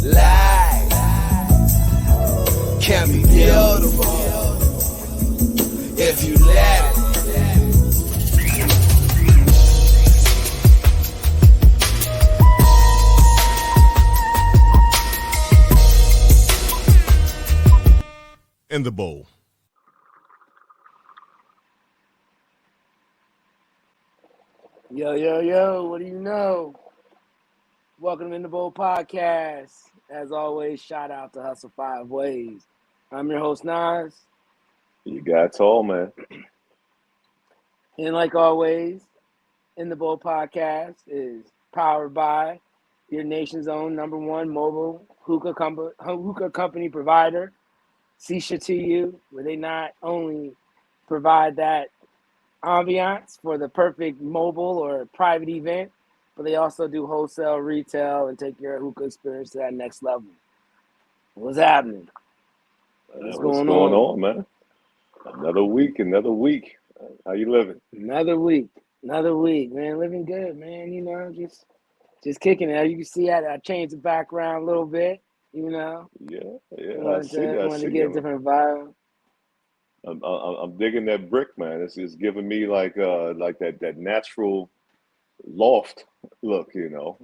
Life can be beautiful if you let it. In the bowl. Yo, what do you know? Welcome to In the Bowl Podcast. As always, shout out to Hustle 5 Ways. I'm your host, Naz. You got Tallman. And like always, In the Bowl Podcast is powered by your nation's own #1 mobile hookah company provider, Sisha to you, where they not only provide that ambiance for the perfect mobile or private event, but they also do wholesale, retail, and take your hookah experience to that next level. What's happening? What's going on, man? Another week. How you living? Another week, man. Living good, man. You know, just kicking it. You can see I changed the background a little bit. You know. Yeah. I wanted to get a different vibe. I'm digging that brick, man. It's giving me like that natural loft look, you know.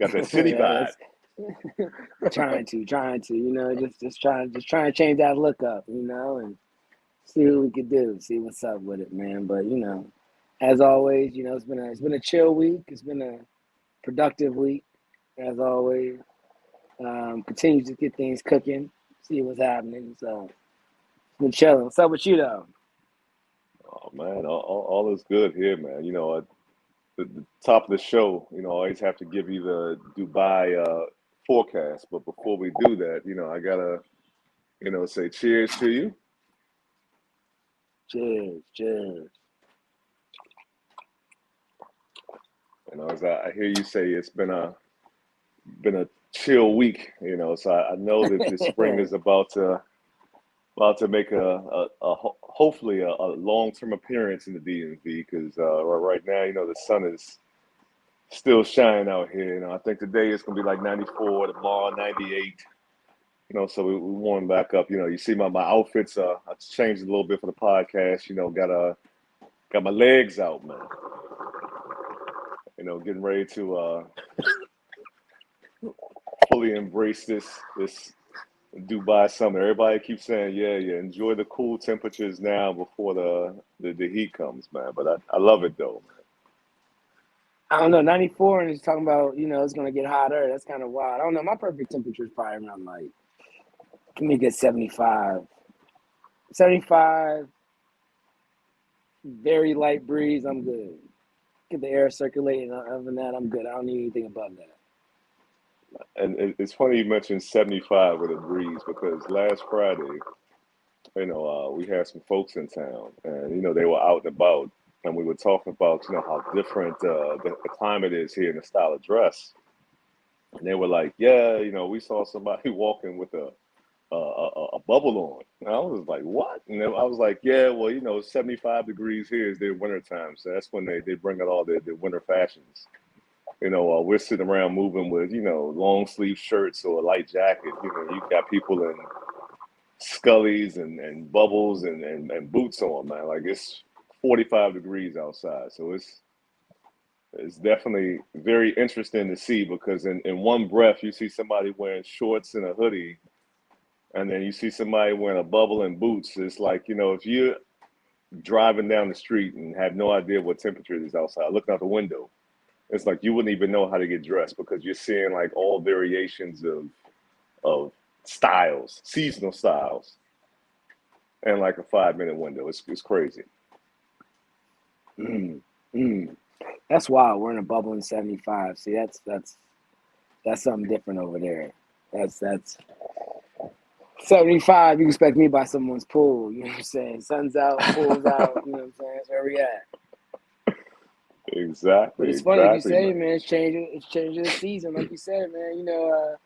Got that city vibe. trying to, you know, just trying to change that look up, you know, and see what we could do, see what's up with it, man. But you know, as always, you know, it's been a chill week. It's been a productive week, as always. Continue to get things cooking, see what's happening. So it's been chilling. What's up with you though? Oh man, all is good here, man. You know, at the top of the show, you know, I always have to give you the Dubai forecast. But before we do that, you know, I gotta, you know, say cheers to you. Cheers. You know, as I hear you say, it's been a chill week. You know, so I know that the spring is about to make a hopefully a long-term appearance in the DMV because right now, you know, the sun is still shining out here. You know, I think today it's gonna be like 94, tomorrow 98. You know, so we warm back up. You know, you see my outfits. I changed a little bit for the podcast. You know, got my legs out, man. You know, getting ready to fully embrace this Dubai summer. Everybody keeps saying, yeah, enjoy the cool temperatures now before the heat comes, man. But I love it though, man. I don't know, 94, and he's talking about, you know, it's gonna get hotter. That's kind of wild. I don't know. My perfect temperature is probably around like, give me a good 75. 75, very light breeze, I'm good. Get the air circulating. Other than that, I'm good. I don't need anything above that. And it's funny you mentioned 75 with a breeze because last Friday, you know, we had some folks in town and, you know, they were out and about and we were talking about, you know, how different the climate is here in the style of dress. And they were like, yeah, you know, we saw somebody walking with a bubble on. And I was like, what? And then I was like, yeah, well, you know, 75 degrees here is their winter time. So that's when they bring out all their winter fashions. You know, we're sitting around moving with, you know, long sleeve shirts or a light jacket. You know, you've got people in scullies and bubbles and boots on, man. Like it's 45 degrees outside. So it's definitely very interesting to see because in one breath, you see somebody wearing shorts and a hoodie. And then you see somebody wearing a bubble and boots. It's like, you know, if you're driving down the street and have no idea what temperature it is outside, looking out the window, it's like you wouldn't even know how to get dressed because you're seeing like all variations of styles, seasonal styles, and like a 5-minute window. It's crazy. That's wild. We're in a bubble in 75. See, that's something different over there. That's 75. You expect me by someone's pool. You know what I'm saying? Sun's out, pool's out. You know what I'm saying? That's where we at. Exactly. But it's funny you say, man. It's changing the season, like you said, man. You know,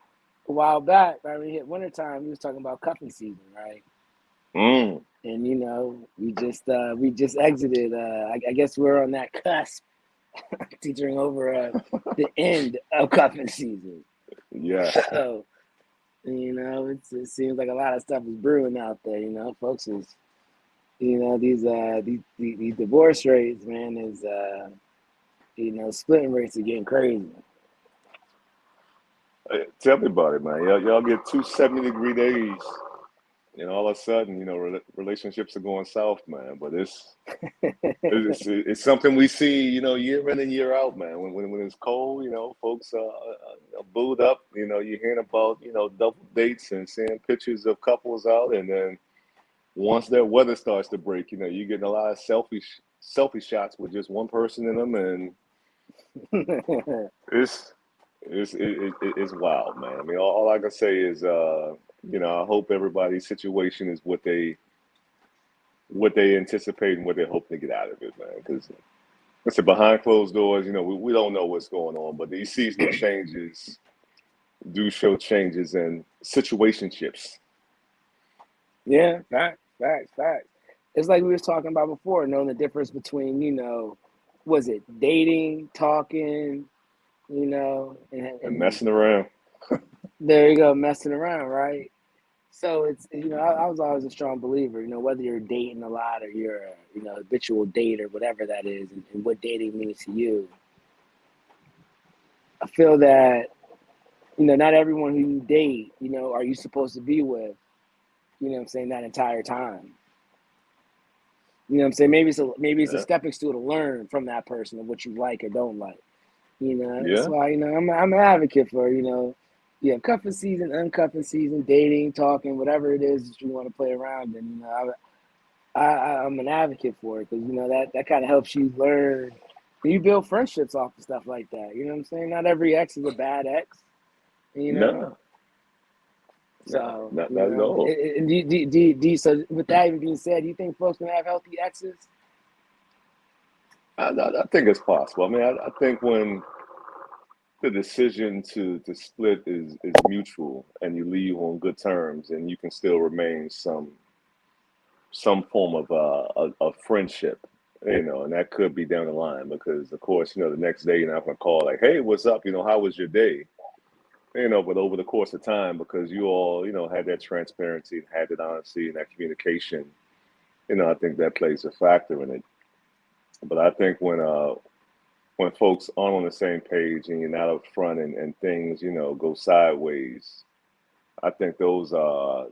a while back, right when it hit wintertime, we was talking about cuffing season, right? And you know, we just exited. I guess we're on that cusp, teetering over the end of cuffing season. Yes. So, it seems like a lot of stuff is brewing out there. Folks is, these divorce rates, man, is, splitting rates are getting crazy. Tell me about it, man. Y'all get two 70-degree days, and all of a sudden, relationships are going south, man. But it's something we see, year in and year out, man. When it's cold, folks are booed up. You're hearing about, double dates and seeing pictures of couples out, and then once that weather starts to break, you're getting a lot of selfie shots with just one person in them, and it's it's wild, man. I mean, all I can say is, I hope everybody's situation is what they anticipate and what they're hoping to get out of it, man. Because listen, behind closed doors, we don't know what's going on, but these seasonal changes do show changes in situationships. Yeah, facts. It's like we was talking about before, knowing the difference between, was it dating, talking, And messing around. there you go, messing around, right? So it's, I was always a strong believer, whether you're dating a lot or you're a, habitual date or whatever that is, and what dating means to you. I feel that, not everyone who you date, are you supposed to be with, that entire time. Maybe it's a Yeah. stepping stool to learn from that person of what you like or don't like. That's Yeah. why, I'm an advocate for, cuffing season, uncuffing season, dating, talking, whatever it is that you want to play around. And, I'm an advocate for it because, that kind of helps you learn. You build friendships off of stuff like that. You know what I'm saying? Not every ex is a bad ex, No, So, not at all. so with that even being said, do you think folks can have healthy exes? I think it's possible. I mean, I think when the decision to split is mutual and you leave on good terms and you can still remain some form of a friendship, and that could be down the line because of course, the next day you're not going to call like, hey, what's up? How was your day? But over the course of time, because you all, had that transparency and had that honesty and that communication, I think that plays a factor in it. But I think when folks aren't on the same page and you're not up front and things, go sideways, I think those are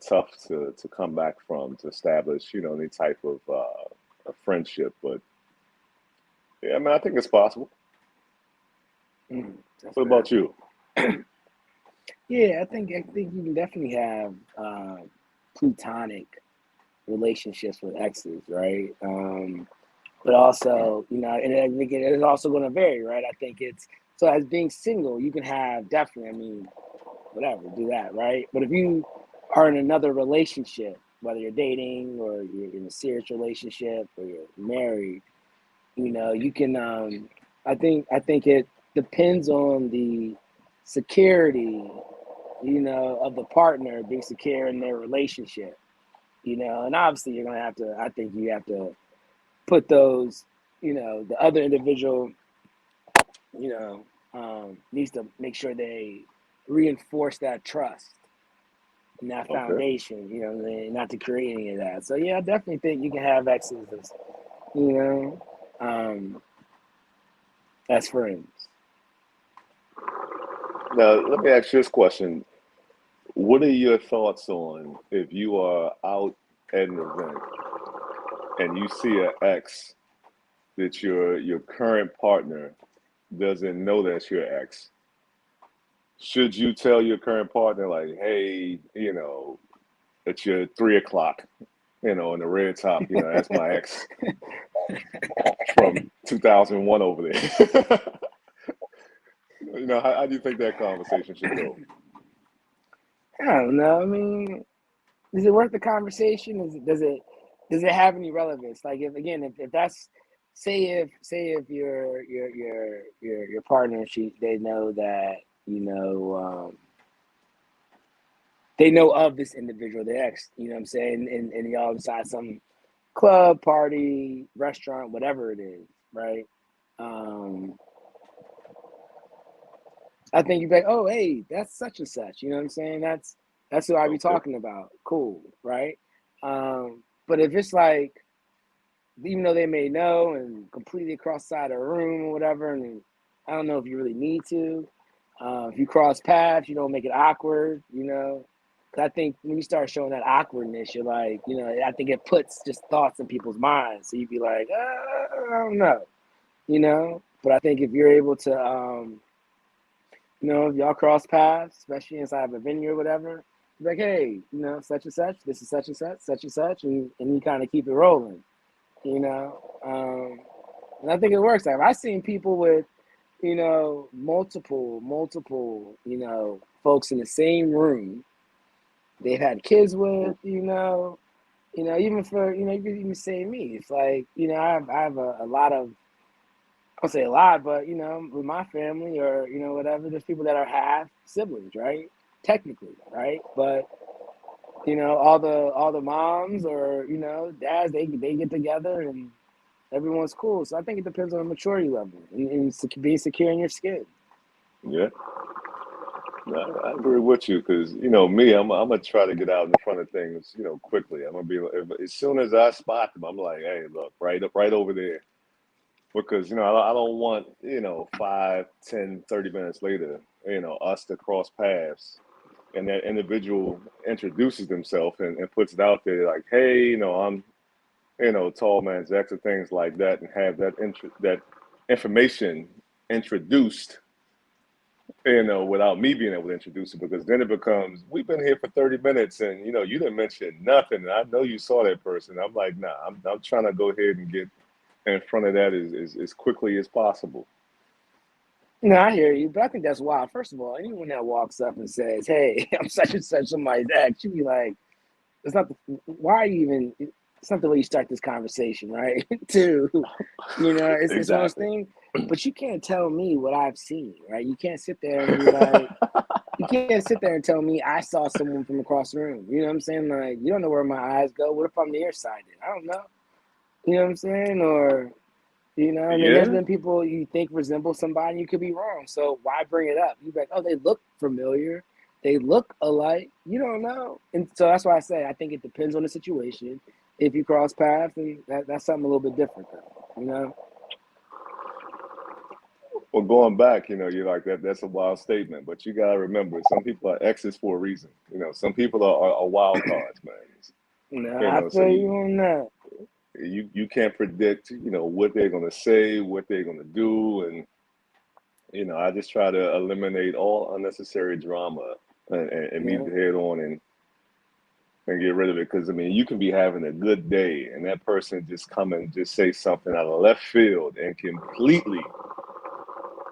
tough to come back from to establish, any type of a friendship. But yeah, I mean, I think it's possible. What about you? Yeah, I think you can definitely have plutonic relationships with exes, right? But also, and I think it is also going to vary, right? I think it's so as being single, you can have definitely, I mean, whatever, do that, right? But if you are in another relationship, whether you're dating or you're in a serious relationship or you're married, you can. I think it depends on the security, of the partner being secure in their relationship, and obviously you're gonna have to. I think you have to put those, the other individual, needs to make sure they reinforce that trust and that Okay. foundation, not to create any of that. So yeah, I definitely think you can have exes as, you know, as friends. Now, let me ask you this question. What are your thoughts on if you are out at an event and you see an ex that your current partner doesn't know that's your ex? Should you tell your current partner like, hey, it's your 3 o'clock, in the red top, that's my ex from 2001 over there. How do you think that conversation should go? I don't know. I mean, is it worth the conversation? Does it have any relevance? Like if that's say if your partner they know that they know of this individual, their ex, what I'm saying, and y'all decide some club, party, restaurant, whatever it is, right? Um, I think you'd be like, oh, hey, that's such and such. You know what I'm saying? That's who I be Okay. talking about. Cool, right? But if it's like, even though they may know and completely across the side of the room or whatever, and I don't know if you really need to. If you cross paths, you don't make it awkward, you know. 'Cause I think when you start showing that awkwardness, you're like, you know, I think it puts just thoughts in people's minds. So you'd be like, I don't know, you know. But I think if you're able to, you know, if y'all cross paths, especially inside of a venue or whatever, you're like, hey, you know, such and such, this is such and such, and you kind of keep it rolling, you know. And I think it works. Like I've seen people with, you know, multiple, you know, folks in the same room they've had kids with, you know, even for, you know, you could even say me. It's like, you know, I have a lot of, I don't say a lot, but you know, with my family or, you know, whatever, there's people that are half siblings, right? Technically, right? But you know, all the moms or, you know, dads, they get together and everyone's cool. So I think it depends on the maturity level and being secure in your skin. Yeah. No, I agree with you because you know me, I'm gonna try to get out in front of things, you know, quickly. I'm gonna be as soon as I spot them, I'm like, hey, look, right up, right over there, because you know I don't want you know 5, 10, 30 minutes later, you know, us to cross paths, and that individual introduces themselves and puts it out there like, hey, you know, I'm you know tall man's X or things like that, and have that information introduced you know, without me being able to introduce it, because then it becomes, we've been here for 30 minutes and, you know, you didn't mention nothing. And I know you saw that person. I'm like, nah, I'm trying to go ahead and get in front of that as quickly as possible. No, I hear you, but I think that's wild. First of all, anyone that walks up and says, "Hey, I'm such and such somebody's ex," you be like, "It's not the why are you even? It's not the way you start this conversation, right?" Two, you know, it's one of those Exactly. things. But you can't tell me what I've seen, right? You can't sit there and be like, you can't sit there and tell me I saw someone from across the room. You know what I'm saying? Like, you don't know where my eyes go. What if I'm nearsighted? I don't know. You know what I'm saying? Or you know, I mean, there's Yeah. been people you think resemble somebody, you could be wrong. So why bring it up? You be like, oh, they look familiar, they look alike. You don't know, and so that's why I say I think it depends on the situation. If you cross paths, then that's something a little bit different, though. You know? Well, going back, you know, you're like that. That's a wild statement, but you gotta remember, some people are X's for a reason. You know, some people are wild cards, man. No, You I know, so feel you on that. you can't predict, you know, what they're gonna say, what they're gonna do, and you know, I just try to eliminate all unnecessary drama and meet Yeah, it head on and get rid of it. Because I mean, you can be having a good day, and that person just come and just say something out of left field and completely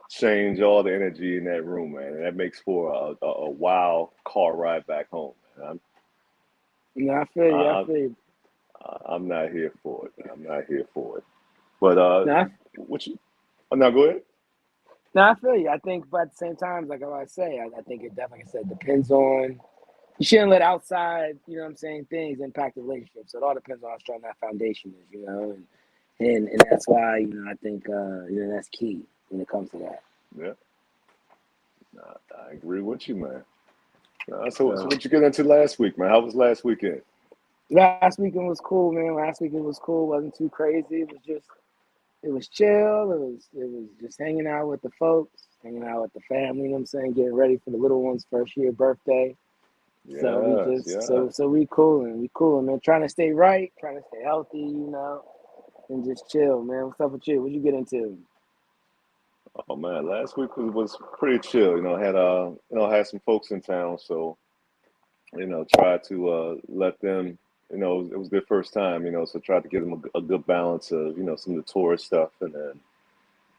change all the energy in that room, man. And that makes for a wild car ride back home, man. no, I feel you. I I, feel you. I'm not here for it. I'm not here for it. But No, I, what you? Oh, now go ahead. no, I feel you. I think, but at the same time, like I say, I think it definitely, like I said, depends on you shouldn't let outside, you know what I'm saying, things impact the relationship. So it all depends on how strong that foundation is, you know, and that's why, you know, I think you know, that's key when it comes to that. Yeah, I agree with you, man. So So what you get into last week, man? How was last weekend? last weekend was cool, man. Last weekend was cool. Wasn't too crazy. It was chill. It was just hanging out with the folks, hanging out with the family, you know what I'm saying, getting ready for the little one's first year birthday. So we Yes, just yes. so we cooling, man. Trying to stay right, trying to stay healthy, you know, and just chill, man. What's up with you? What you get into? Oh man, last week was pretty chill. You know, had some folks in town, so you know, tried to let them. You know, it was their first time. You know, so tried to give them a good balance of you know some of the tourist stuff, and then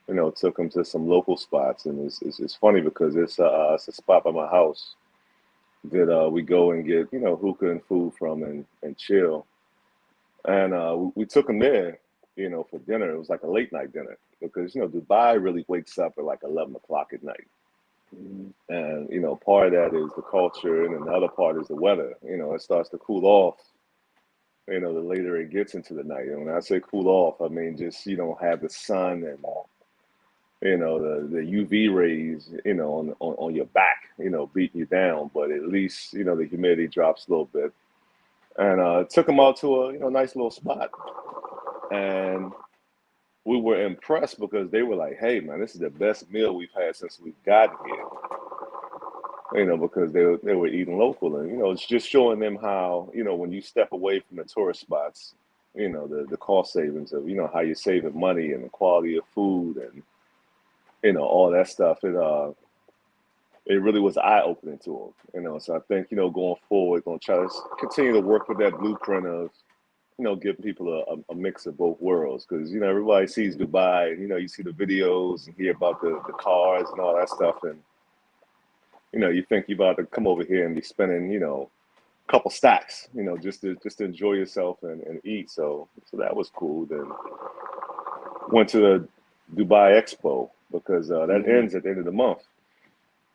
you know took them to some local spots. And it's funny because it's a spot by my house that we go and get you know hookah and food from and chill. And we took them there, you know, for dinner. It was like a late night dinner because you know Dubai really wakes up at like 11 o'clock at night. Mhm. And you know, part of that is the culture, and then the other part is the weather. You know, it starts to cool off. You know, the later it gets into the night. And when I say cool off, I mean just you don't have the sun, and the UV rays, on your back, beating you down. But at least, the humidity drops a little bit. And took them out to a, nice little spot. And we were impressed because they were like, hey, man, this is the best meal we've had since we've gotten here. Because they were eating local. And, it's just showing them how, when you step away from the tourist spots, the cost savings of, how you're saving money and the quality of food and, all that stuff. It really was eye-opening to them, So I think, going forward, going to try to continue to work with that blueprint of, giving people a mix of both worlds. Because, everybody sees Dubai, and, you see the videos and hear about the cars and all that stuff. And, you think you're about to come over here and be spending, a couple stacks, just to enjoy yourself and eat. So that was cool. Then went to the Dubai Expo because that ends at the end of the month.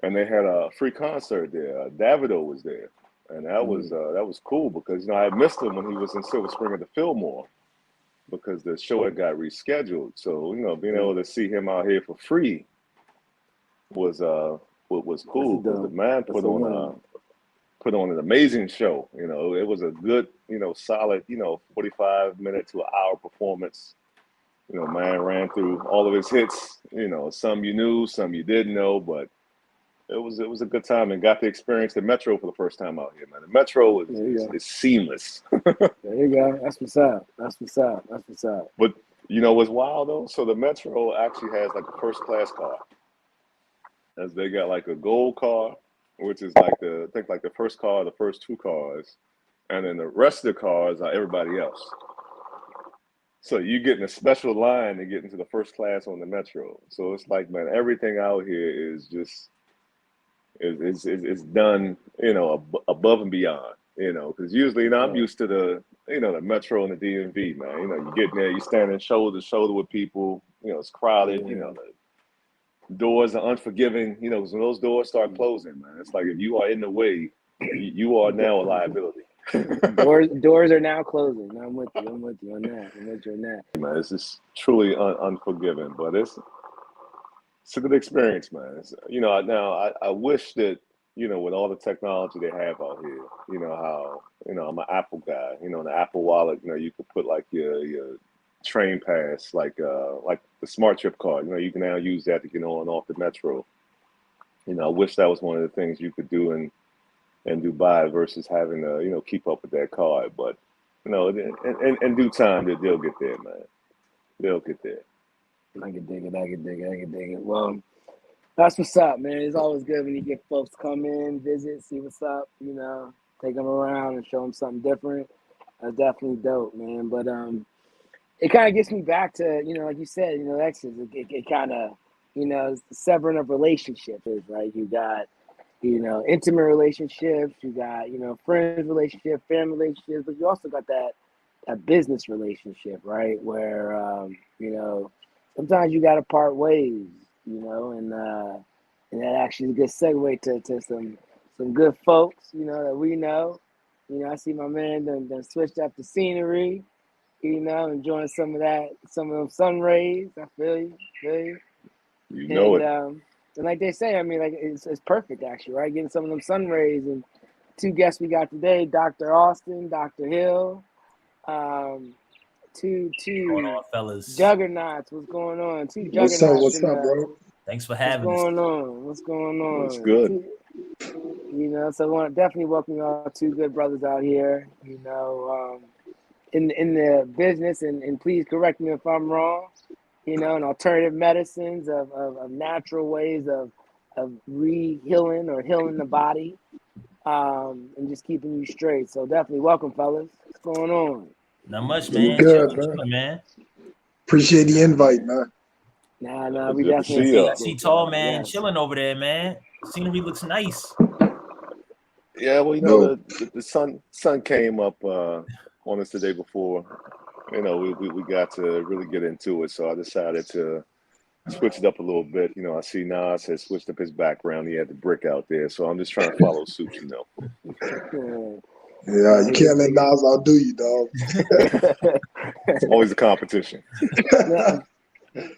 And they had a free concert there. Davido was there, and that was cool because I had missed him when he was in Silver Spring at the Fillmore because the show had got rescheduled. So being able to see him out here for free was cool. The man put on an amazing show. It was a good solid 45-minute to an hour performance. Man ran through all of his hits. Some you knew, some you didn't know, but. It was a good time and got to experience the Metro for the first time out here, man. The Metro is seamless. There you go. That's what's up. But what's wild though? So the Metro actually has like a first class car. As they got like a gold car, which is like the first car, the first two cars, and then the rest of the cars are everybody else. So you get in a special line to get into the first class on the Metro. So it's like, man, everything out here is just. It's done, above and beyond, because usually, I'm used to the Metro and the DMV, man. You get in there, you standing shoulder to shoulder with people, it's crowded, the doors are unforgiving, because when those doors start closing, man, it's like if you are in the way, you are now a liability. Doors are now closing. I'm with you on that. Man, this is truly unforgiving, but it's a good experience, man. Now I wish that, with all the technology they have out here, how, I'm an Apple guy, in the Apple Wallet, you could put like your train pass, like the smart trip card, you can now use that to get on and off the Metro. I wish that was one of the things you could do in Dubai versus having to, keep up with that card. But, in due time, they'll get there, man. They'll get there. I can dig it. Well, that's what's up, man. It's always good when you get folks come in, visit, see what's up, take them around and show them something different. That's definitely dope, man. But it kind of gets me back to, like you said, exes. It kind of, it's the severing of relationships, right? You got, intimate relationships, you got, friends relationship, family relationships, but you also got that business relationship, right? Where, sometimes you got to part ways, and that actually is a good segue to some good folks, that we know. I see my man done switched up the scenery, enjoying some of them sun rays. I feel you. And like they say, I mean, like it's perfect actually, right? Getting some of them sun rays. And two guests we got today, Dr. Austin, Dr. Hill. Two going on, fellas? juggernauts. What's going on? Two juggernauts. What's up, bro? Thanks for having us. What's going on? It's good. So I want to definitely welcome y'all, two good brothers out here. In the business, and please correct me if I'm wrong. And alternative medicines of natural ways of healing or healing the body, and just keeping you straight. So definitely welcome, fellas. What's going on? Not much, man. Good, man. Appreciate the invite, man. Nah, we Good to definitely see ya. I see Tall Man Yes. chilling over there, man. Scenery looks nice. Yeah, well, the sun came up on us the day before. We got to really get into it, so I decided to switch it up a little bit. I see Naz has switched up his background. He had the brick out there, so I'm just trying to follow suit, Yeah, you can't let Nas outdo you, dog. It's always a competition.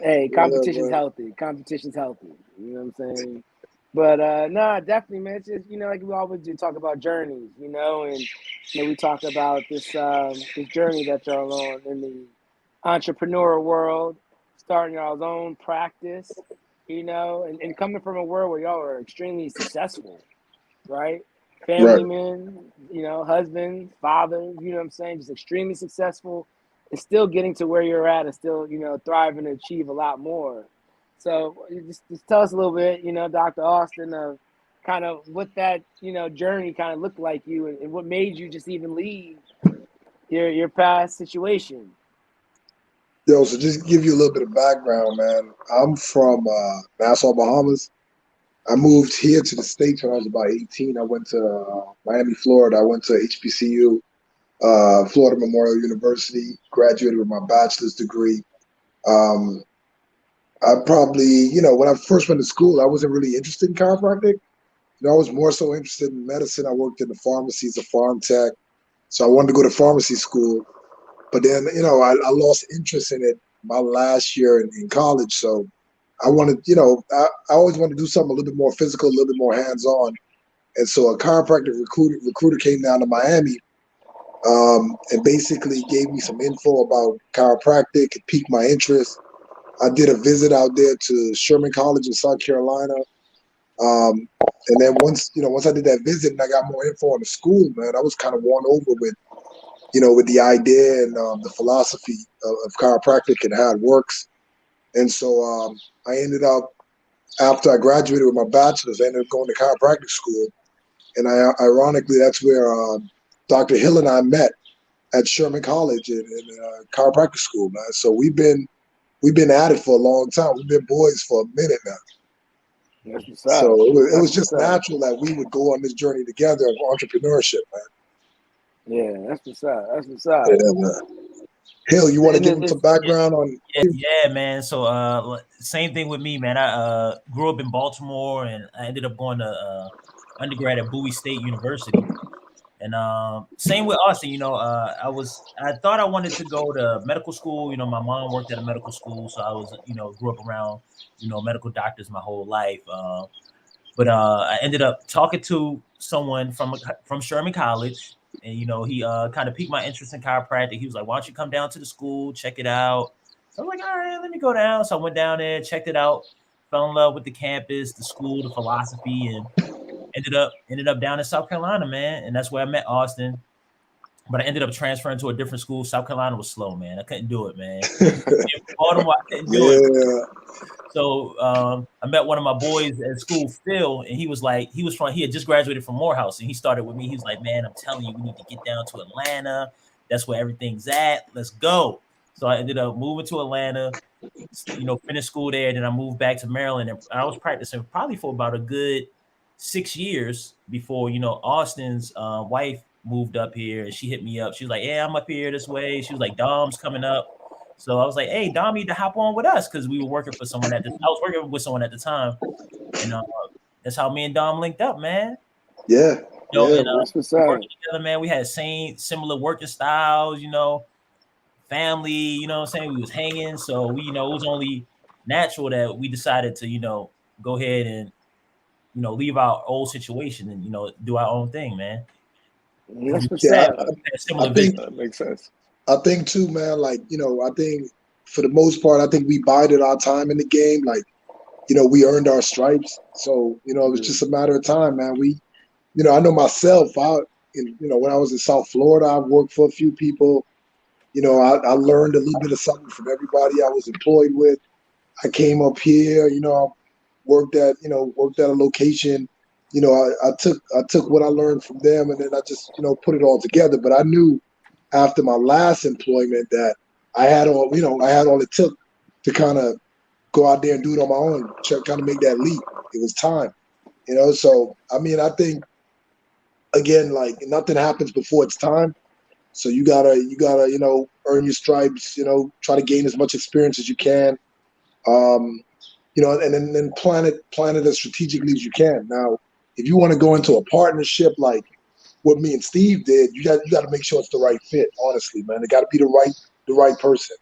Hey, competition's man. healthy. Competition's healthy. You know what I'm saying? But no, definitely, man. It's just, like we always do, talk about journeys, and we talk about this journey that y'all on in the entrepreneur world, starting y'all's own practice, and coming from a world where y'all are extremely successful, right? Family Right. men, husbands, fathers, you know what I'm saying? Just extremely successful and still getting to where you're at and still, thriving to achieve a lot more. So just tell us a little bit, Dr. Austin, of kind of what that, journey kind of looked like you and what made you just even leave your past situation. Yo, so just to give you a little bit of background, man. I'm from Nassau, Bahamas. I moved here to the States when I was about 18. I went to Miami, Florida. I went to HBCU, Florida Memorial University, graduated with my bachelor's degree. Um, I probably, when I first went to school, I wasn't really interested in chiropractic. I was more so interested in medicine. I worked in the pharmacy as a farm tech. So I wanted to go to pharmacy school. But then, I lost interest in it my last year in college. So I wanted, I always wanted to do something a little bit more physical, a little bit more hands-on. And so a chiropractic recruiter came down to Miami and basically gave me some info about chiropractic. It piqued my interest. I did a visit out there to Sherman College in South Carolina. And then once I did that visit and I got more info on the school, man, I was kind of won over with the idea and the philosophy of chiropractic and how it works. And so I ended up, after I graduated with my bachelor's, I ended up going to chiropractic school. And ironically, that's where Dr. Hill and I met at Sherman College in chiropractic school, man. So we've been at it for a long time. We've been boys for a minute now. That's what's So up. it was just natural that we would go on this journey together of entrepreneurship, man. Yeah, that's what's up. That's what's up. Yeah, man. Hill, you want to give him some background on? Yeah, man. So, same thing with me, man. I grew up in Baltimore, and I ended up going to undergrad at Bowie State University. And same with Austin, I thought I wanted to go to medical school. My mom worked at a medical school, so I was, grew up around, medical doctors my whole life. But I ended up talking to someone from Sherman College, and he kind of piqued my interest in chiropractic. He was like, "Why don't you come down to the school, check it out?" So I was like, "All right, let me go down." So I went down there, checked it out, fell in love with the campus, the school, the philosophy, and ended up down in South Carolina, man. And that's where I met Austin. But I ended up transferring to a different school. South Carolina was slow, man. I couldn't do it, man. In Baltimore, I couldn't do it. Yeah. So I met one of my boys at school, Phil, and he had just graduated from Morehouse, and he started with me. He was like, "Man, I'm telling you, we need to get down to Atlanta. That's where everything's at. Let's go." So I ended up moving to Atlanta, finished school there. Then I moved back to Maryland, and I was practicing probably for about a good 6 years before, Austin's wife moved up here, and she hit me up. She was like, "Yeah, I'm up here this way." She was like, "Dom's coming up." So I was like, "Hey, Dom need to hop on with us," because we were working for someone I was working with someone at the time, and that's how me and Dom linked up, man. Yeah. Yeah. And That's what's we up. working together, man. We had similar working styles, family. What I'm saying, we was hanging, so we, it was only natural that we decided to, go ahead and leave our old situation and do our own thing, man. That's what's Yeah. up. I think That makes sense. I think too, man. Like I think for the most part, I think we bided our time in the game. Like we earned our stripes. So it was just a matter of time, man. I know myself. When I was in South Florida, I worked for a few people. I learned a little bit of something from everybody I was employed with. I came up here, worked at a location. I took what I learned from them, and then I just put it all together. But I knew after my last employment that I had all it took to kind of go out there and do it on my own, kind of make that leap. It was time, So I mean, I think again, like nothing happens before it's time. So you gotta earn your stripes. Try to gain as much experience as you can. And then plan it as strategically as you can. Now, if you want to go into a partnership like what me and Steve did, you got to make sure it's the right fit. Honestly, man, it got to be the right person.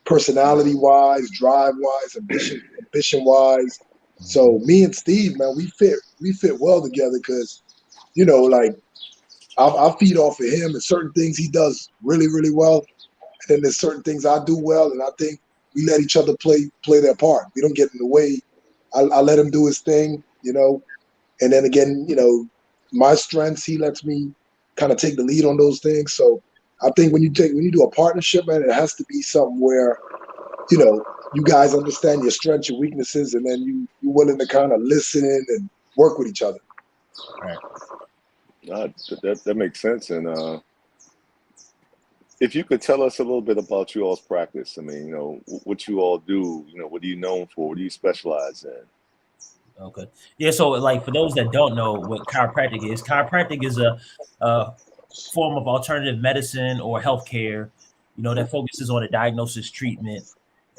personality wise, drive wise, ambition wise. So me and Steve, man, we fit well together because, like I feed off of him and certain things he does really, really well. And then there's certain things I do well, and I think we let each other play their part. We don't get in the way. I let him do his thing, and then again, my strengths, he lets me kind of take the lead on those things. So I think when you do a partnership, man, it has to be something where, you guys understand your strengths, your weaknesses, and then you're willing to kind of listen and work with each other. Right. That makes sense. And if you could tell us a little bit about you all's practice, I mean, what you all do, what are you known for? What do you specialize in? Okay. Yeah. So, like, for those that don't know what chiropractic is a form of alternative medicine or healthcare, that focuses on the diagnosis, treatment,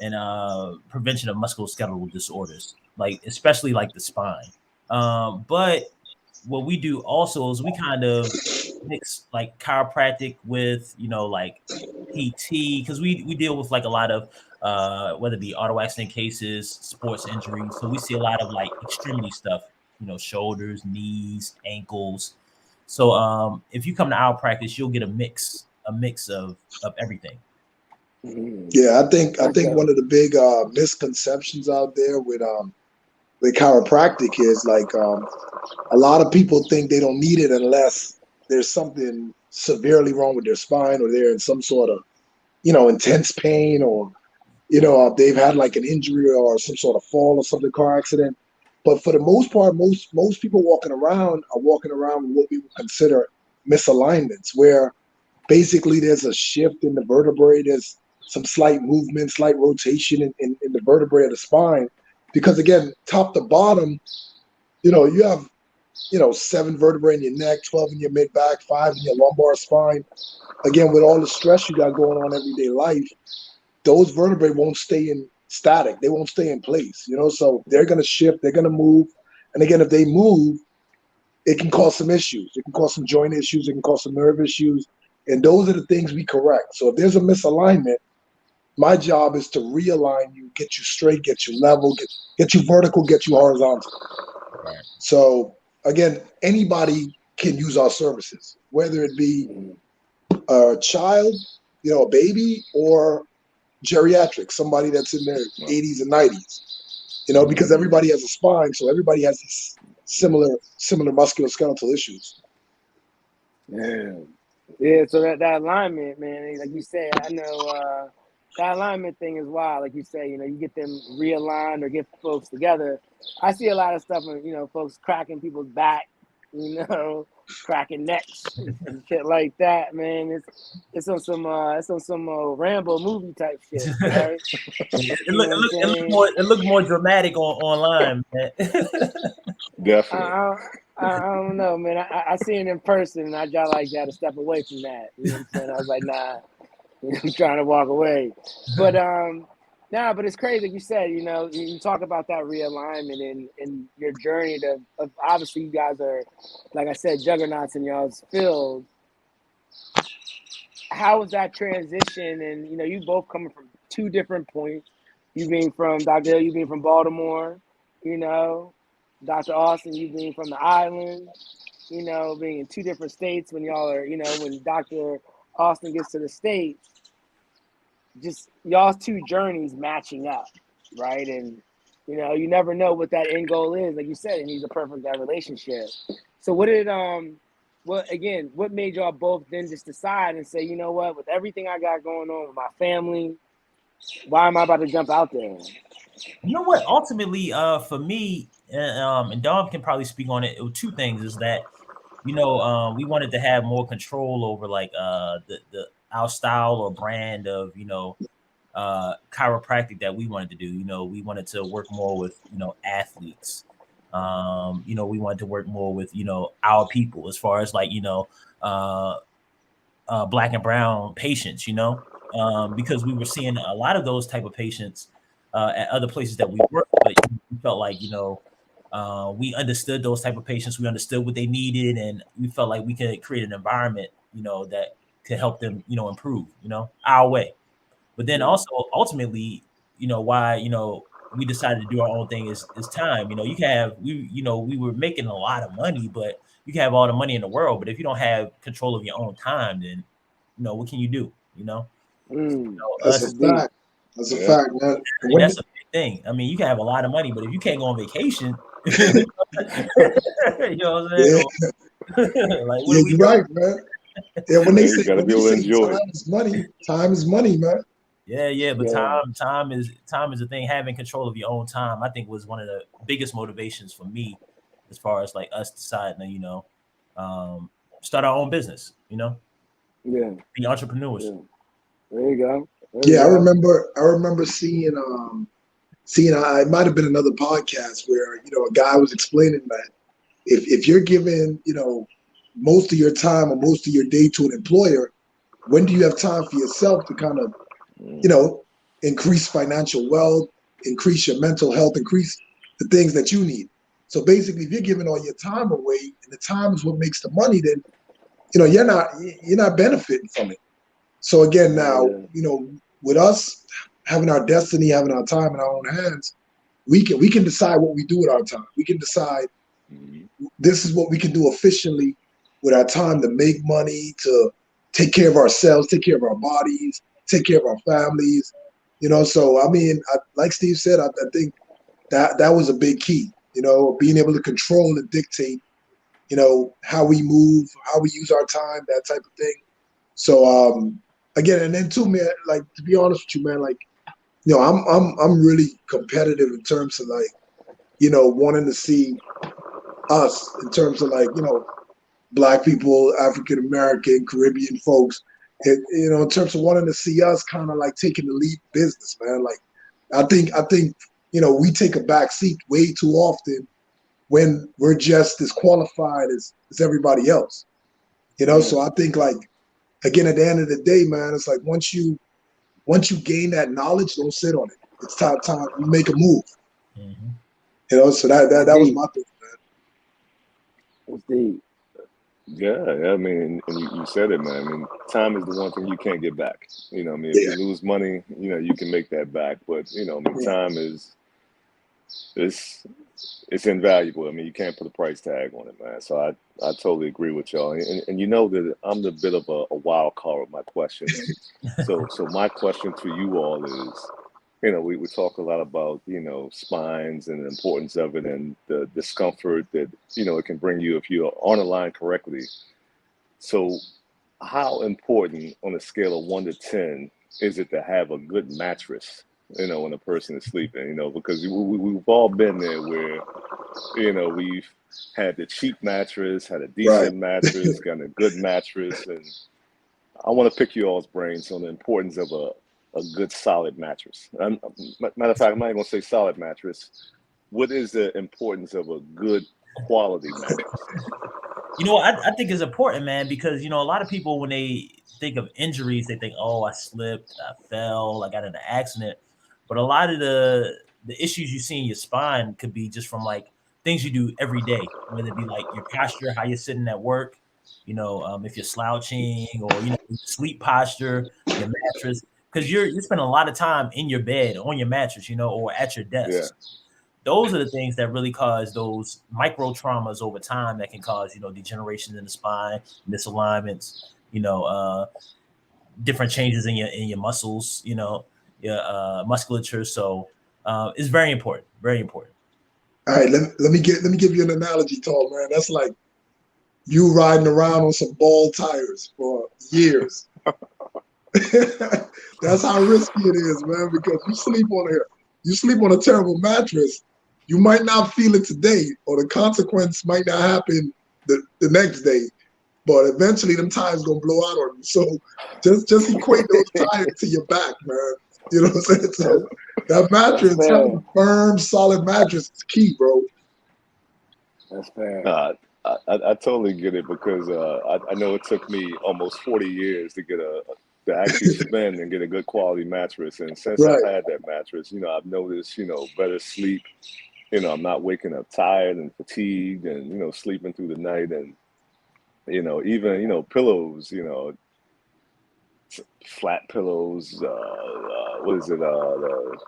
and prevention of musculoskeletal disorders, like especially like the spine. But what we do also is we kind of mix like chiropractic with like PT, because we deal with like a lot of whether it be auto accident cases, sports injuries. So we see a lot of like extremity stuff, shoulders, knees, ankles. So if you come to our practice, you'll get a mix of everything. Yeah, I think one of the big misconceptions out there with chiropractic is like a lot of people think they don't need it unless there's something severely wrong with their spine, or they're in some sort of intense pain, or they've had like an injury or some sort of fall or something, car accident. But for the most part, most people are walking around with what we would consider misalignments, where basically there's a shift in the vertebrae, there's some slight movement, slight rotation in the vertebrae of the spine. Because again, top to bottom, you have 7 vertebrae in your neck, 12 in your mid back, 5 in your lumbar spine. Again, with all the stress you got going on everyday life, those vertebrae won't stay in static. They won't stay in place, so they're going to shift, they're going to move. And again, if they move, it can cause some issues. It can cause some joint issues. It can cause some nerve issues. And those are the things we correct. So if there's a misalignment, my job is to realign you, get you straight, get you level, get you vertical, get you horizontal. Right. So again, anybody can use our services, whether it be a child, a baby, or geriatric, somebody that's in their 80s and 90s, because everybody has a spine, so everybody has these similar musculoskeletal issues. Yeah. So that alignment, man, like you said, I know that alignment thing is wild. Like you say, you get them realigned or get folks together. I see a lot of stuff, folks cracking people's back, cracking necks and shit like that, man. It's on some Rambo movie type shit, right? It looked more dramatic online, man. Definitely. I don't know, man. I see it in person, and I got like got to step away from that. You know what I'm saying? I was like, nah, I'm trying to walk away. But but it's crazy. Like you said, you talk about that realignment and your journey of obviously you guys are, like I said, juggernauts in y'all's field. How was that transition? And you both coming from 2 different points. You being from Dr. Hill, you being from Baltimore, Dr. Austin, you being from the island, being in 2 different states when y'all are, when Dr. Austin gets to the States, just y'all's 2 journeys matching up, right? And, you never know what that end goal is. Like you said, it needs a perfect that relationship. So what made y'all both then just decide and say, you know what, with everything I got going on with my family, why am I about to jump out there? You know what? Ultimately, for me, and Dom can probably speak on it. 2 things is that, we wanted to have more control over like the our style or brand of chiropractic that we wanted to do. We wanted to work more with athletes. We wanted to work more with our people as far as like Black and brown patients. Because we were seeing a lot of those type of patients at other places that we worked, but we felt like we understood those type of patients. We understood what they needed, and we felt like we could create an environment that could help them improve our way. But then also ultimately, why we decided to do our own thing is time. You can have we were making a lot of money, but you can have all the money in the world, but if you don't have control of your own time, then what can you do? That's a Us, Deep. fact. That's a Yeah. fact, man. And and when that's a big thing. I mean, you can have a lot of money, but if you can't go on vacation, you know what I'm saying? yeah, Like, what yeah, are we you're doing? right, man. Yeah, Yeah, you got to when be they able to say enjoy it. time is money, man. Yeah, but Yeah. time is a thing. Having control of your own time, I think, was one of the biggest motivations for me, as far as like us deciding to, start our own business. Yeah. Be entrepreneurs. Yeah. There you go. There you Yeah, go. I remember seeing it might have been another podcast where, a guy was explaining that if you're given, most of your time or most of your day to an employer, when do you have time for yourself to kind of, you Mm. know, increase financial wealth, increase your mental health, increase the things that you need? So basically, if you're giving all your time away and the time is what makes the money, then, you're not benefiting from it. So again, now, Yeah. with us having our destiny, having our time in our own hands, we can decide what we do with our time. We can decide Mhm. this is what we can do efficiently with our time to make money, to take care of ourselves, take care of our bodies, take care of our families. So I mean, like Steve said, I think that was a big key. Being able to control and dictate, how we move, how we use our time, that type of thing. So again, and then too, man, like to be honest with you, man, like I'm really competitive in terms of like wanting to see us in terms of like black people, African American, Caribbean folks, in terms of wanting to see us kind of like taking the lead business, man. Like I think we take a back seat way too often when we're just as qualified as everybody else. Yeah. So I think like again at the end of the day, man, it's like once you gain that knowledge, don't sit on it. It's time you make a move. Hmm. So that That's that was deep. my thing. That's deep. Yeah, I mean, and you said it, man. I mean, time is the one thing you can't get back. I mean, if Yeah, you lose money, you can make that back. But, I mean, yeah. time it's it's invaluable. I mean, you can't put a price tag on it, man. So I totally agree with y'all. And you know that I'm the bit of a wild card with my questions. So my question to you all is, we talk a lot about, spines and the importance of it and the discomfort that, it can bring you if you aren't aligned correctly. So how important on a scale of 1 to 10 is it to have a good mattress, when a person is sleeping, because we've all been there where, we've had the cheap mattress, had a Right. decent mattress, got a good mattress. And I want to pick you all's brains on the importance of a good solid mattress. Matter of fact, I'm not even going to say solid mattress. What is the importance of a good quality mattress? I think it's important, man, because a lot of people, when they think of injuries, they think, oh, I slipped, I fell, I got in an accident. But a lot of the issues you see in your spine could be just from like things you do every day, whether it be like your posture, how you're sitting at work, if you're slouching, or your sleep posture, your mattress, because you're spending a lot of time in your bed, on your mattress, or at your Yeah, desk. Those are the things that really cause those micro traumas over time that can cause degeneration in the spine, misalignments, you know, uh, different changes in your muscles, your musculature. So it's very important, very important. All right, let me give you an analogy, Tall man. That's like you riding around on some ball tires for years. That's how risky it is, man. Because you sleep on a terrible mattress. You might not feel it today, or the consequence might not happen the next day. But eventually, them tires gonna blow out on you. So just equate those tires to your back, man. You know what I'm saying? So that That's mattress, having fair. a firm, solid mattress is key, bro. That's fair. I totally get it because I know it took me almost 40 years to actually spend and get a good quality mattress. And since I've Right. had that mattress, I've noticed, better sleep. I'm not waking up tired and fatigued and, sleeping through the night. And, even, pillows, flat pillows. What is it? The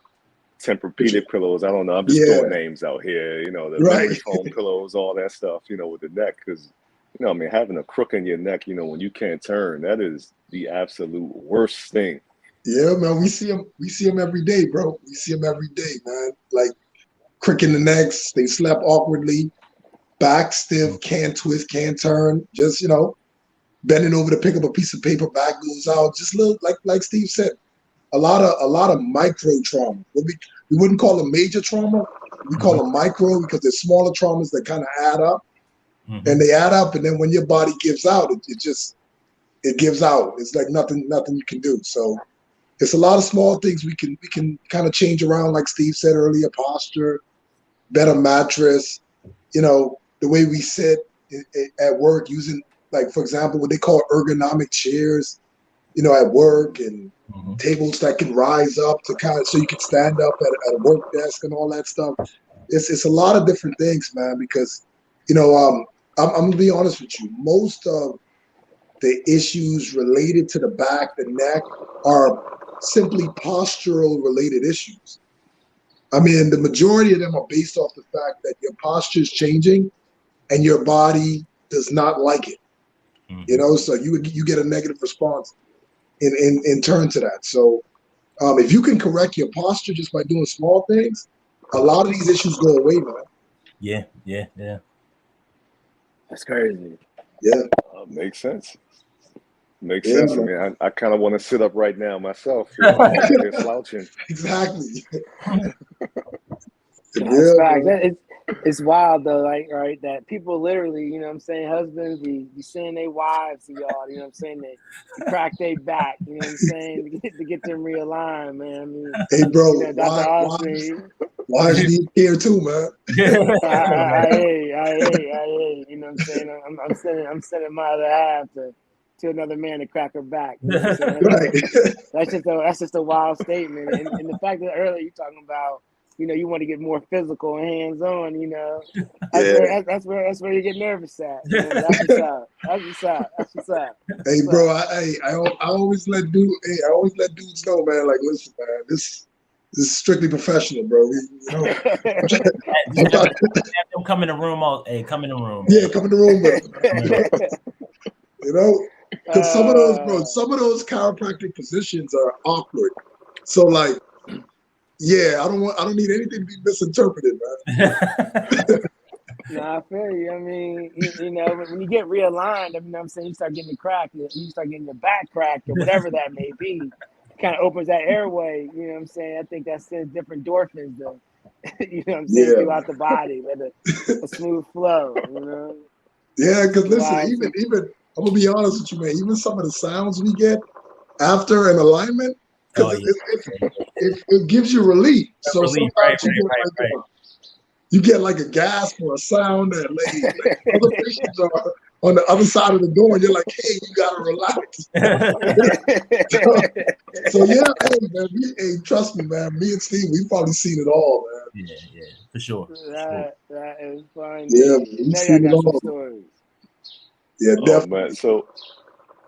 Tempur-Pedic pillows. I don't know. I'm just Yeah, throwing names out here. You know, the right. memory foam pillows, all that stuff. You know, with the neck, because you know, I mean, having a crook in your neck, you know, when you can't turn, that is the absolute worst thing. Yeah, man. We see them. We see them every day, bro. We see them every day, man. Like crick in the necks. They slept awkwardly, back stiff, can't twist, can't turn. Just bending over to pick up a piece of paper, back goes out. Just little, like Steve said, a lot of micro trauma. What we wouldn't call a major trauma. We call them micro because they're smaller traumas that kind of add up, and they add up, and then when your body gives out, it gives out. It's like nothing you can do. So it's a lot of small things we can kind of change around, like Steve said earlier, posture, better mattress, the way we sit at work using, like, for example, what they call ergonomic chairs, at work, and tables that can rise up to kind of, so you can stand up at a work desk and all that stuff. It's a lot of different things, man, because, I'm going to be honest with you. Most of the issues related to the back, the neck, are simply postural related issues. I mean, the majority of them are based off the fact that your posture is changing and your body does not like it. So you get a negative response in turn to that. So if you can correct your posture just by doing small things, a lot of these issues go away, man. Yeah. That's crazy. Yeah. Makes sense. Makes Yeah, sense. I man. mean, I kind of want to sit up right now myself. You know, I'm out here slouching. Exactly. That's Yeah, facts. man. It's wild though, like, right, that people literally, what I'm saying, husbands be sending their wives to y'all, what I'm saying, they crack their back, what I'm saying, to get them realigned, man. I mean, Hey, bro, Dr. wives Austin, need care too, man. I hear, what I'm saying. I'm sending my other half to another man to crack her back. You know what I'm saying? Right. That's just a wild statement. And the fact that earlier you're talking about, you want to get more physical and hands on, Yeah. that's where you get nervous at. That's what's up. That's what's up. Hey, bro, I always let dudes know, man. Like, listen, man, this is strictly professional, bro. I'm trying, Just I'm trying, have them come in the room. Come in the room, yeah, man. come in the room with them. Because some of those chiropractic positions are awkward. So, like, yeah, I don't need anything to be misinterpreted, man. No, I feel you. I mean, when you get realigned, I mean, I'm saying you start getting the crack, you start getting your back cracked or whatever that may be, kind of opens that airway. You know what I'm saying? I think that sends different endorphins, though. Yeah, throughout the body, let a smooth flow. Yeah, because listen, Wow. even I'm gonna be honest with you, man. Even some of the sounds we get after an alignment, Oh because yeah. it gives you relief. So Relief, right. sometimes you get like a gasp or a sound that like other patients are on the other side of the door, and you're like, hey, you gotta relax. So yeah, hey man, trust me, man. Me and Steve, we've probably seen it all, man. Yeah, for sure. That is funny. Yeah, You we've know y'all seen it got some all. stories. Yeah, Oh man. definitely.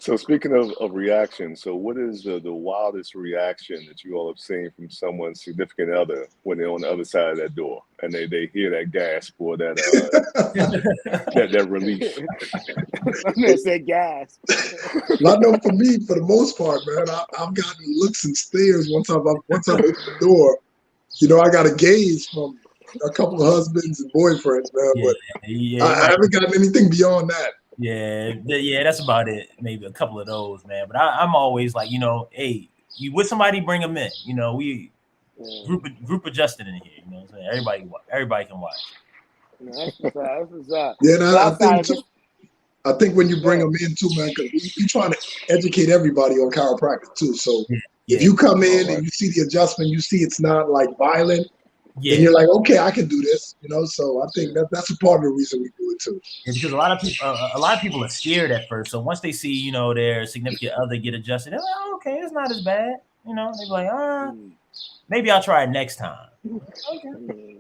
So speaking of reaction, so what is the wildest reaction that you all have seen from someone's significant other when they're on the other side of that door and they hear that gasp or that that relief? I'm gonna say gas. Well, I know for me, for the most part, man, I've gotten looks and stares once I've opened the door. I got a gaze from a couple of husbands and boyfriends, man, but I haven't gotten anything beyond that. Yeah, that's about it. Maybe a couple of those, man. But I'm always like, hey, you with somebody, bring them in. We group adjusted in here. You know what I'm saying? Everybody can watch. That's what's up. Yeah, and So I think outside of too. just I think when you bring them in too, man, because we trying to educate everybody on chiropractic too. So if you come in and you see the adjustment, you see it's not like violent, then you're like, okay, I can do this. So I think that's a part of the reason we do it too. Yeah, because a lot of people are scared at first. So once they see, their significant other get adjusted, they're like, oh, okay, it's not as bad. They're like, maybe I'll try it next time. Okay.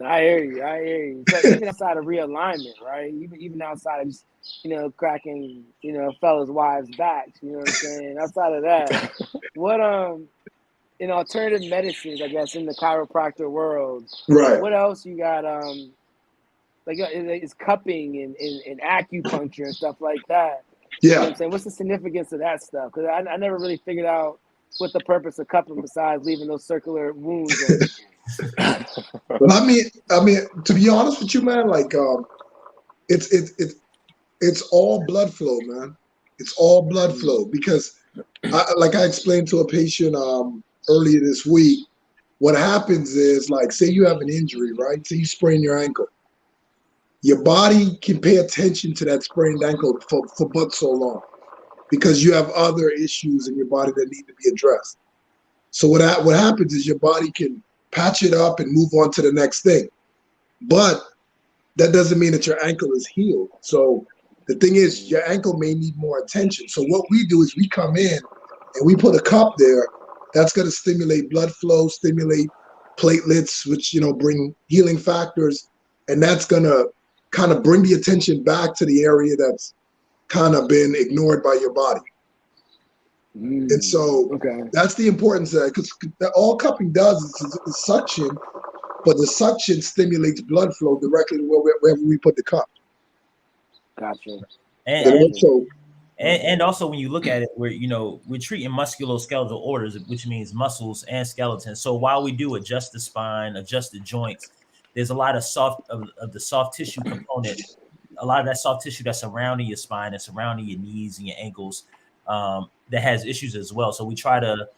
I hear you. I hear you. So even outside of realignment, right? Even outside of just, cracking, fellas' wives' backs, you know what I'm saying? Outside of that, what in alternative medicines, I guess, in the chiropractor world, Right. what else you got? Like it's cupping and acupuncture and stuff like that. You know what Yeah. I'm saying? What's the significance of that stuff? Because I never really figured out what the purpose of cupping besides leaving those circular wounds on people. Well, I mean, to be honest with you, man, like it's all blood flow, man. It's all blood flow because, like I explained to a patient earlier this week, what happens is, like, say you have an injury, right? Say you sprain your ankle. Your body can pay attention to that sprained ankle for but so long because you have other issues in your body that need to be addressed. So what happens is your body can patch it up and move on to the next thing. But that doesn't mean that your ankle is healed. So the thing is, your ankle may need more attention. So what we do is we come in and we put a cup there that's going to stimulate blood flow, stimulate platelets, which, bring healing factors. And that's going to kind of bring the attention back to the area that's kind of been ignored by your body. And so Okay. that's the importance of that, because all cupping does is suction, but the suction stimulates blood flow directly to wherever we put the cup. Gotcha. And also when you look at it, we're treating musculoskeletal orders, which means muscles and skeletons. So while we do adjust the spine, adjust the joints, there's a lot of the soft tissue component, a lot of that soft tissue that's surrounding your spine and surrounding your knees and your ankles, that has issues as well. So we try to,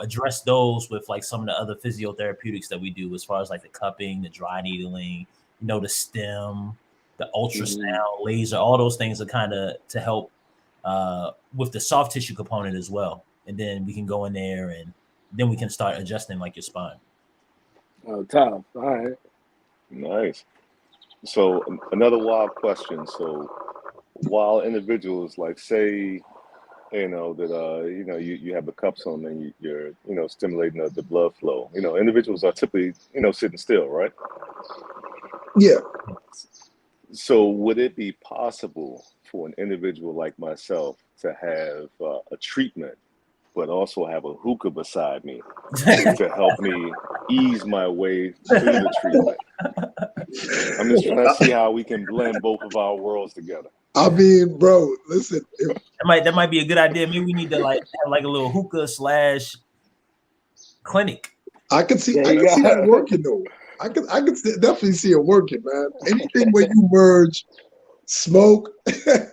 address those with like some of the other physiotherapeutics that we do, as far as like the cupping, the dry needling, the stem, the ultrasound, laser, all those things are kind of to help with the soft tissue component as well. And then we can go in there and then we can start adjusting like your spine. Oh, tough. All right. Nice. So another wild question. So while individuals, like, say, that you have the cups on and you're stimulating the blood flow, individuals are typically sitting still, right? Yeah. So would it be possible for an individual like myself to have a treatment, but also have a hookah beside me to help me ease my way through the treatment? I'm just trying to see how we can blend both of our worlds together. I mean, bro, listen. That might be a good idea. Maybe we need to have like a little hookah / clinic. I can see that working though. I can definitely see it working, man. Anything where you merge smoke and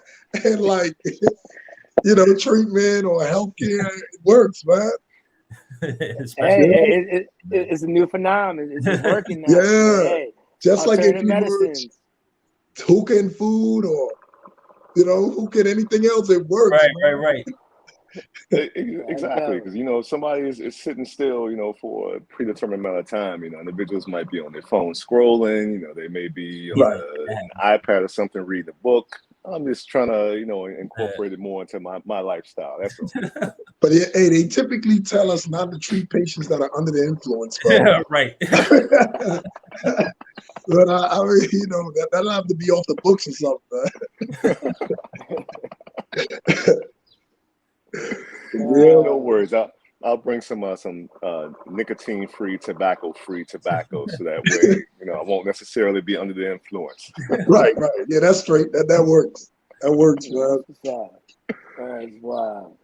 treatment or healthcare, it works, man. Hey, it's a new phenomenon. It's working now. Yeah. Hey, just like if you merge hookah and food or hookah and anything else, it works. Right. Exactly, because somebody is sitting still, for a predetermined amount of time. Individuals might be on their phone scrolling. They may be on an iPad or something, reading a book. I'm just trying to, incorporate it more into my lifestyle. That's all. But hey, they typically tell us not to treat patients that are under the influence, bro. Yeah, right. But I mean, that'll have to be off the books or something. No worries. I'll bring some nicotine-free, tobacco-free tobacco, so that way, I won't necessarily be under the influence. Right. Yeah, that's straight. That works. That works, man. That's wild.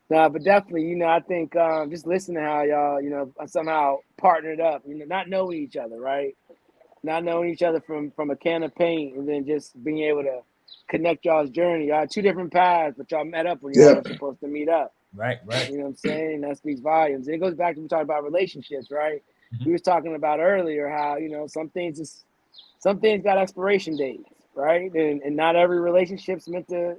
No, but definitely, I think just listening to how y'all, somehow partnered up, not knowing each other, right? Not knowing each other from a can of paint, and then just being able to connect y'all's journey. Y'all had two different paths, but y'all met up when y'all were supposed to meet up. Right. You know what I'm saying? That speaks volumes. And it goes back to we talking about relationships, right? We was talking about earlier how, some things got expiration dates, right? And not every relationship's meant to,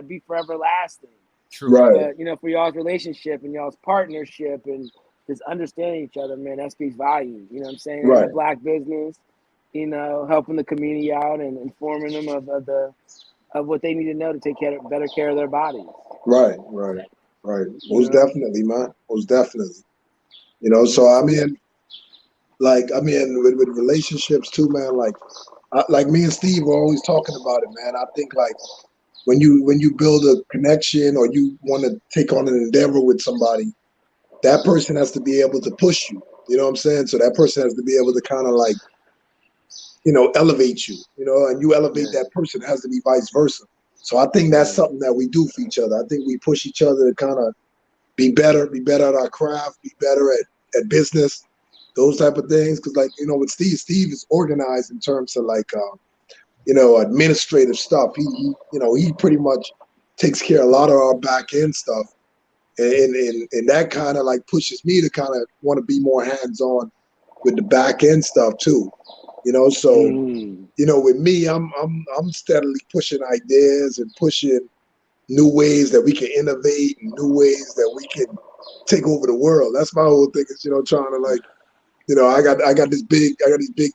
be forever lasting. True. Right. But, for y'all's relationship and y'all's partnership and just understanding each other, man, that speaks volumes. You know what I'm saying? Right. Black business, helping the community out and informing them of what they need to know to take better care of their bodies. Right. Most definitely, man. Most definitely. So I mean, Like, I mean, with relationships too, man. Like me and Steve were always talking about it, man. I think like when you build a connection or you want to take on an endeavor with somebody, that person has to be able to push you. You know what I'm saying? So that person has to be able to kind of like, elevate you, and you elevate Yeah. that person. It has to be vice versa. So I think that's something that we do for each other. I think we push each other to kind of be better at our craft, be better at business, those type of things. Because like, with Steve is organized in terms of like, administrative stuff. He pretty much takes care of a lot of our back end stuff. And that kind of like pushes me to kind of want to be more hands on with the back end stuff too. So Mm. with me, I'm steadily pushing ideas and pushing new ways that we can innovate and new ways that we can take over the world. That's my whole thing is, trying to like, I got these big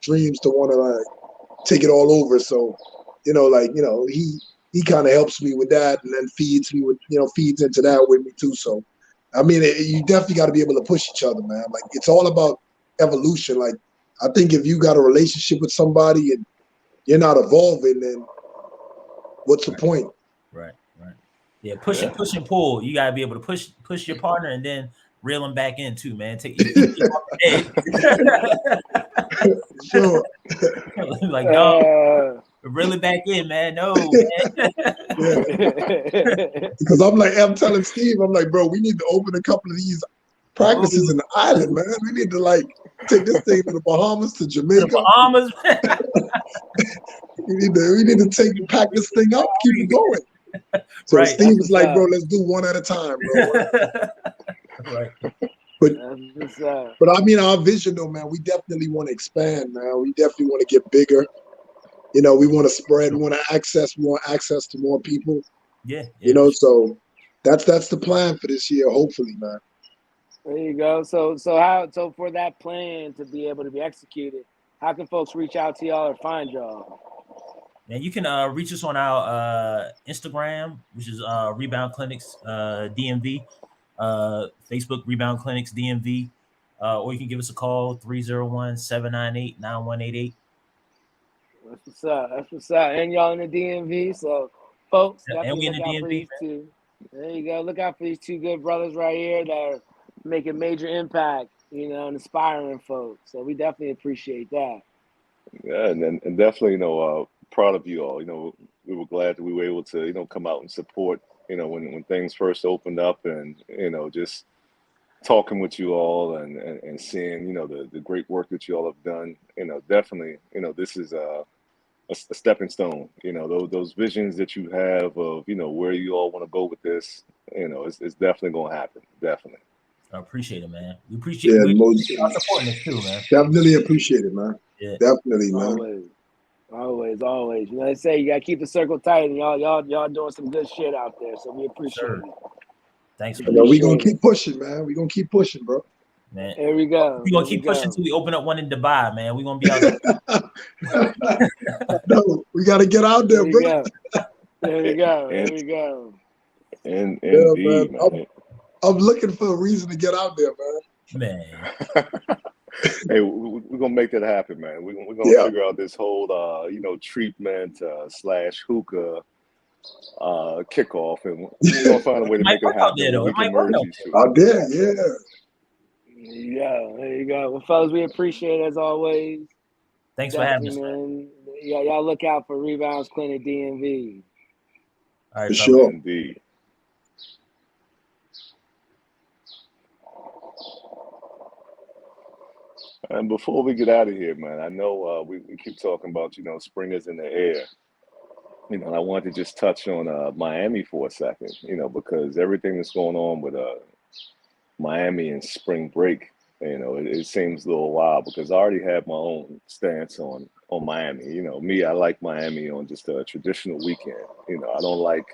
dreams to want to like take it all over. So, he kind of helps me with that and then feeds me with, feeds into that with me too. So, I mean, you definitely got to be able to push each other, man. Like it's all about evolution. Like I think if you got a relationship with somebody and you're not evolving, then what's the point? Right. Yeah, push and pull. You gotta be able to push your partner and then reel him back in too, man. Take you off the Sure. edge. Like, dog, reel it back in, man. No, man. Yeah. Because I'm telling Steve, I'm like, bro, we need to open a couple of these practices in the island, man. We need to like take this thing to the Bahamas, to To the Jamaica. Bahamas. We need to pack this thing up, keep it going. So Right. Steve was like, bro, let's do one at a time, bro. Right. But That's what's up. but I mean, our vision though, man, we definitely want to expand, man. We definitely want to get bigger. We want to spread. We want access to more people. Yeah. So that's the plan for this year, hopefully, man. There you go. So for that plan to be able to be executed, how can folks reach out to y'all or find y'all? Man, you can reach us on our Instagram, which is Rebound Clinics DMV, Facebook Rebound Clinics DMV, or you can give us a call 301-798-9188. That's what's up. That's what's up. And y'all in the DMV, so folks, And we definitely in look the out for DMV, these two. There you go. Look out for these two good brothers right here that are making major impact, and inspiring folks. So we definitely appreciate that. Yeah, and definitely, proud of you all. We were glad that we were able to, come out and support, when things first opened up, and just talking with you all and seeing, the great work that you all have done. Definitely, this is a stepping stone. Those visions that you have of, where you all want to go with this. It's definitely going to happen. Definitely. I appreciate it, man. We Yeah, appreciate most y'all supporting us too, man. definitely appreciate it, man. Yeah. Definitely, man. Always. They say you gotta keep the circle tight, and y'all doing some good shit out there. So we appreciate it. Thanks, You man. we gonna keep pushing, man. We gonna keep pushing, bro. Man. There we go. We're gonna keep pushing until we open up one in Dubai, man. We're gonna be out there. No, we gotta get out there, bro. There we go. Indeed, man. I'm looking for a reason to get out there, man. Hey, we're gonna make that happen, man. We're gonna figure out this whole treatment / hookah kickoff, and we're gonna find a way to make it happen where we can merge these two. Out there, yeah. There you go. Well, fellas, we appreciate it as always. Thanks for having us, man. Y'all look out for Rebounds Clinic DMV. All right, for sure. Indeed. And before we get out of here, man, I know we keep talking about, spring is in the air. And I wanted to just touch on Miami for a second, because everything that's going on with Miami and spring break, it seems a little wild because I already have my own stance on Miami. Me, I like Miami on just a traditional weekend. I don't like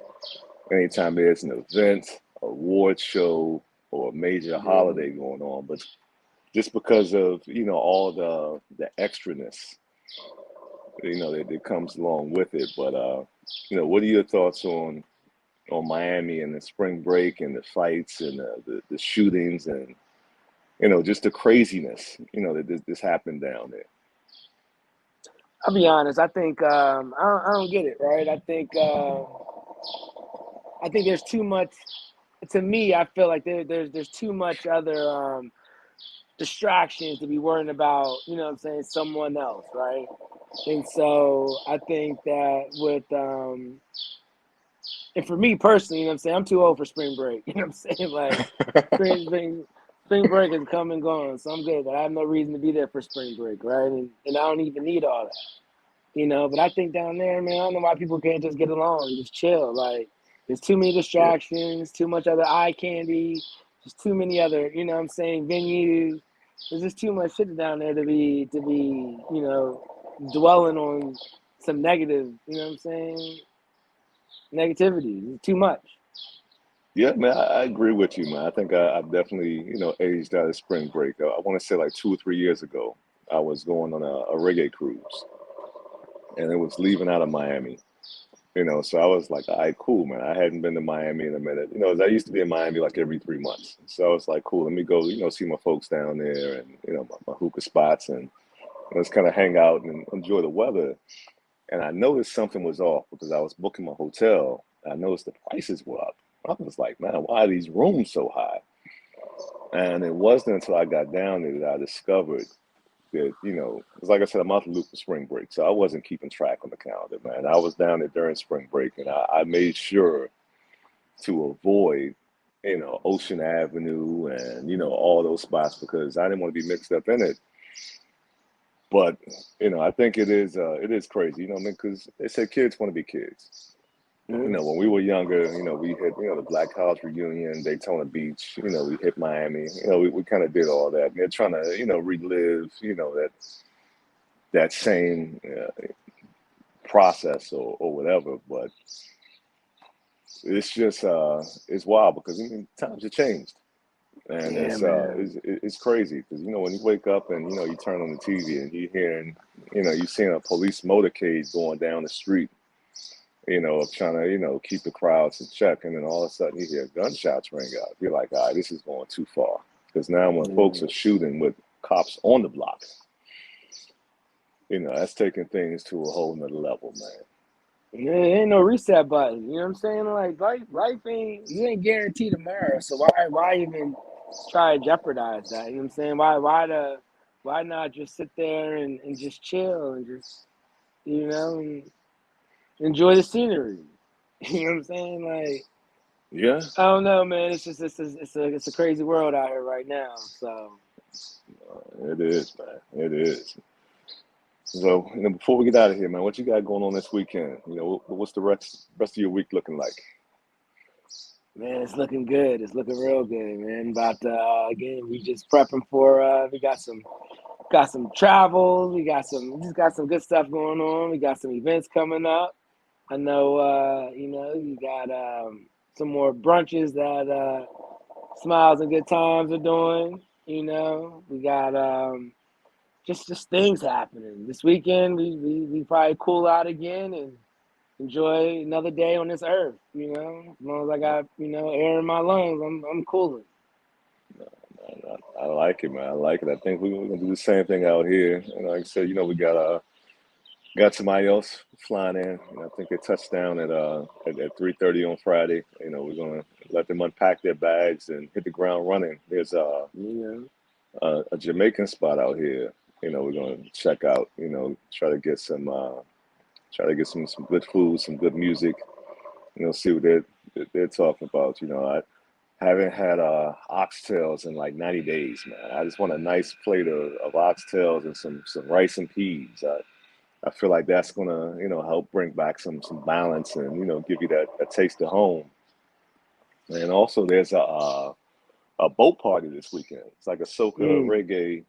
anytime there's an event, award show, or a major holiday going on, but just because of all the extraness that comes along with it. But what are your thoughts on Miami and the spring break and the fights and the shootings and just the craziness, that this happened down there. I'll be honest. I think I don't get it, right? I think there's too much. To me, I feel like there's too much other distractions to be worrying about. You know what I'm saying? Someone else, right? And so I think that with and for me personally, you know what I'm saying, I'm too old for spring break. You know what I'm saying? Like spring break is come and gone, so I'm good. But I have no reason to be there for spring break, right? And I don't even need all that. But I think down there, man, I don't know why people can't just get along and just chill. Like, there's too many Yeah. distractions, too much other eye candy, just too many other, you know what I'm saying, venues. There's just too much shit down there to be, dwelling on some negative, you know what I'm saying, negativity. It's too much. Yeah, man, I agree with you, man. I think I've definitely, aged out of spring break. I want to say like 2 or 3 years ago, I was going on a reggae cruise, and it was leaving out of Miami. So I was like, all right, cool, man. I hadn't been to Miami in a minute. I used to be in Miami like every 3 months. So I was like, cool, let me go, see my folks down there and, my hookah spots and let's kind of hang out and enjoy the weather. And I noticed something was off because I was booking my hotel. And I noticed the prices were up. I was like, man, why are these rooms so high? And it wasn't until I got down there that I discovered that, because like I said, I'm out the loop for spring break. So I wasn't keeping track on the calendar, man. I was down there during spring break and I made sure to avoid, Ocean Avenue and, all those spots because I didn't want to be mixed up in it. But, I think it is crazy, I mean, because they say kids want to be kids. When we were younger, we hit, the Black College Reunion, Daytona Beach, we hit Miami, we kind of did all that. And they're trying to, relive, that same process or whatever. But it's just, it's wild because times have changed. And Yeah, man. it's crazy because, when you wake up and, you turn on the TV and you're hearing, you're seeing a police motorcade going down the street, trying to, keep the crowds in check. And then all of a sudden you hear gunshots ring out. You're like, all right, this is going too far. Because now when folks are shooting with cops on the block, that's taking things to a whole nother level, man. There ain't no reset button. You know what I'm saying? Like life ain't you ain't guaranteed tomorrow. So why even try to jeopardize that? You know what I'm saying? Why not just sit there and just chill and just and enjoy the scenery? You know what I'm saying? Like Yeah, I don't know, man. It's a crazy world out here right now. So it is, man. It is. So, before we get out of here, man, what you got going on this weekend? What's the rest of your week looking like? man, it's looking good. It's looking real good, man. But again, we just prepping for we got some travels. We just got some good stuff going on. We got some events coming up. I know you got some more brunches that Smiles and Good Times are doing. We got just things happening. This weekend we probably cool out again and enjoy another day on this earth, As long as I got, air in my lungs, I'm cooling. I like it, man. I like it. I think we're gonna do the same thing out here. And like I said, we got somebody else flying in. I think they touched down at 3:30 on Friday. We're gonna let them unpack their bags and hit the ground running. There's a Jamaican spot out here. We're gonna check out. Try to get some good food, some good music. See what they're talking about. I haven't had oxtails in like 90 days, man. I just want a nice plate of oxtails and some rice and peas. I feel like that's gonna, help bring back some balance and give you that taste of home. And also, there's a boat party this weekend. It's like a soca reggae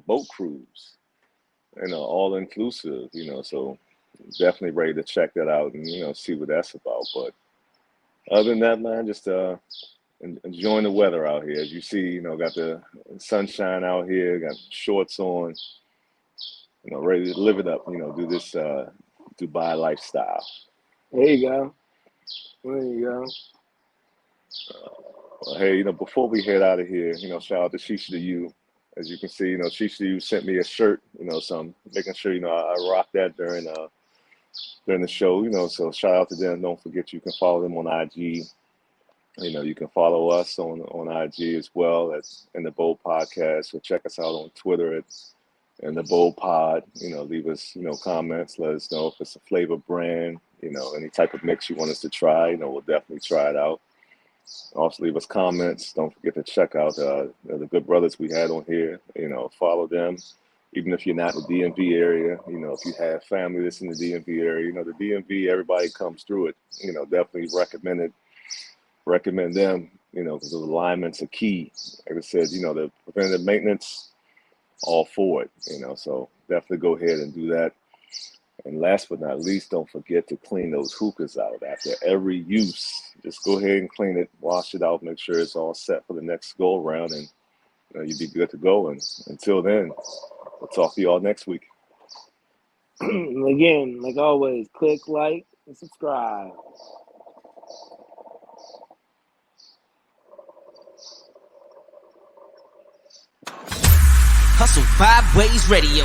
boat cruise, all inclusive. So definitely ready to check that out and see what that's about. But other than that, man, just enjoying the weather out here. As you see, got the sunshine out here, got shorts on, ready to live it up, do this Dubai lifestyle. There you go. There you go. Well, hey, before we head out of here, shout out to Shisha to you. As you can see, Shisha to you sent me a shirt, so I'm making sure, I rock that during the show, so shout out to them. Don't forget you can follow them on IG. You can follow us on IG as well as In the Bowl Podcast. So check us out on Twitter at In the Bowl Pod. Leave us, comments. Let us know if it's a flavor brand, any type of mix you want us to try. We'll definitely try it out. Also leave us comments. Don't forget to check out the good brothers we had on here. Follow them. Even if you're not in the DMV area, if you have family that's in the DMV area, the DMV, everybody comes through it. Definitely recommend them, because the alignments are key. Like I said, the preventative maintenance, all for it, so definitely go ahead and do that. And last but not least, don't forget to clean those hookahs out after every use. Just go ahead and clean it, wash it out, make sure it's all set for the next go around, and you'll be good to go. And until then, we'll talk to you all next week. Again, like always, click like and subscribe. Hustle 5 Ways Radio.